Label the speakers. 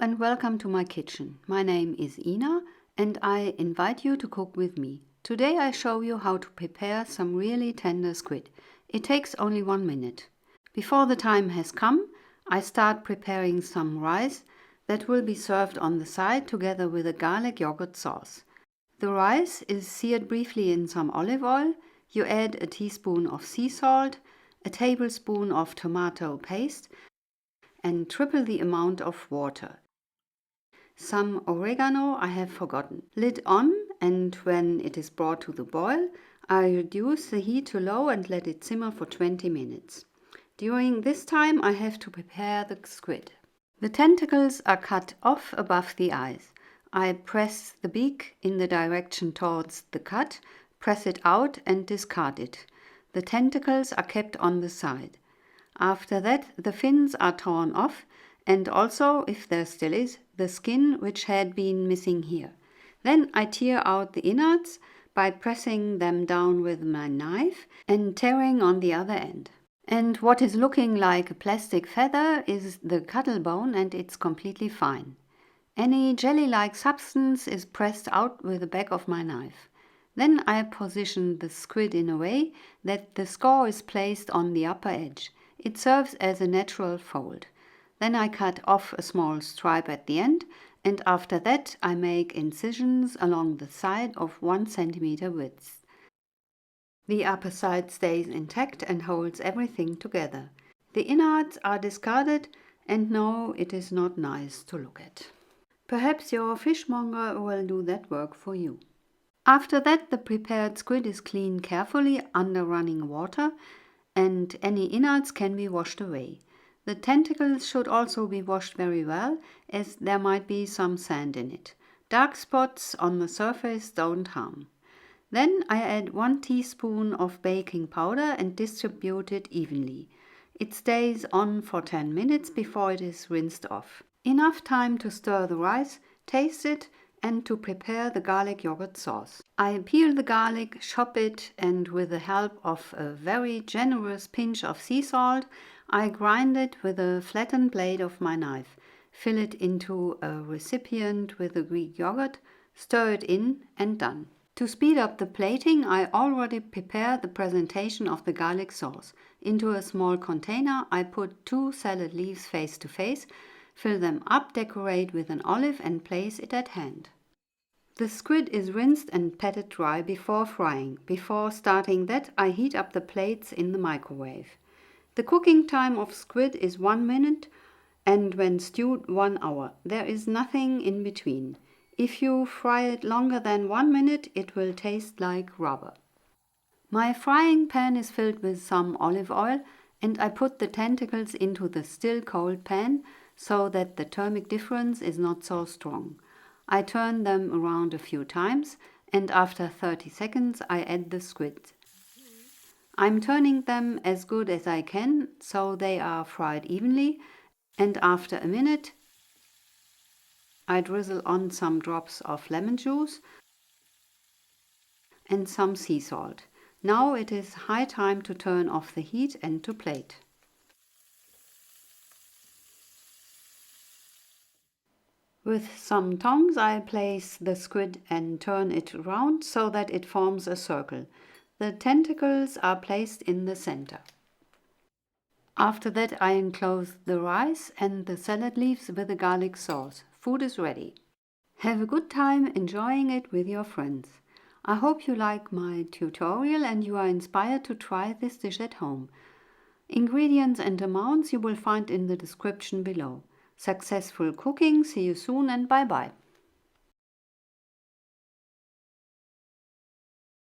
Speaker 1: and welcome to my kitchen. My name is Ina and I invite you to cook with me. Today I show you how to prepare some really tender squid. It takes only 1 minute. Before the time has come, I start preparing some rice that will be served on the side together with a garlic yogurt sauce. The rice is seared briefly in some olive oil. You add a teaspoon of sea salt, a tablespoon of tomato paste, and triple the amount of water. Some oregano I have forgotten. Lid on, and when it is brought to the boil, I reduce the heat to low and let it simmer for 20 minutes. During this time I have to prepare the squid. The tentacles are cut off above the eyes. I press the beak in the direction towards the cut, press it out and discard it. The tentacles are kept on the side. After that, the fins are torn off, and also, if there still is, the skin which had been missing here. Then I tear out the innards by pressing them down with my knife and tearing on the other end. And what is looking like a plastic feather is the cuttle bone, and it's completely fine. Any jelly-like substance is pressed out with the back of my knife. Then I position the squid in a way that the score is placed on the upper edge. It serves as a natural fold. Then I cut off a small stripe at the end, and after that I make incisions along the side of 1 centimeter width. The upper side stays intact and holds everything together. The innards are discarded, and no, it is not nice to look at. Perhaps your fishmonger will do that work for you. After that, the prepared squid is cleaned carefully under running water, and any innards can be washed away. The tentacles should also be washed very well, as there might be some sand in it. Dark spots on the surface don't harm. Then I add 1 teaspoon of baking powder and distribute it evenly. It stays on for 10 minutes before it is rinsed off. Enough time to stir the rice, taste it, and to prepare the garlic yogurt sauce. I peel the garlic, chop it, and with the help of a very generous pinch of sea salt, I grind it with a flattened blade of my knife. Fill it into a recipient with the Greek yogurt, stir it in, and done. To speed up the plating, I already prepared the presentation of the garlic sauce. Into a small container, I put 2 salad leaves face to face, fill them up, decorate with an olive, and place it at hand. The squid is rinsed and patted dry before frying. Before starting that, I heat up the plates in the microwave. The cooking time of squid is 1 minute, and when stewed 1 hour. There is nothing in between. If you fry it longer than 1 minute, it will taste like rubber. My frying pan is filled with some olive oil, and I put the tentacles into the still cold pan so that the thermic difference is not so strong. I turn them around a few times, and after 30 seconds I add the squid. I'm turning them as good as I can so they are fried evenly, and after a minute I drizzle on some drops of lemon juice and some sea salt. Now it is high time to turn off the heat and to plate. With some tongs I place the squid and turn it round so that it forms a circle. The tentacles are placed in the center. After that I enclose the rice and the salad leaves with the garlic sauce. Food is ready. Have a good time enjoying it with your friends. I hope you like my tutorial and you are inspired to try this dish at home. Ingredients and amounts you will find in the description below. Successful cooking, see you soon and bye bye.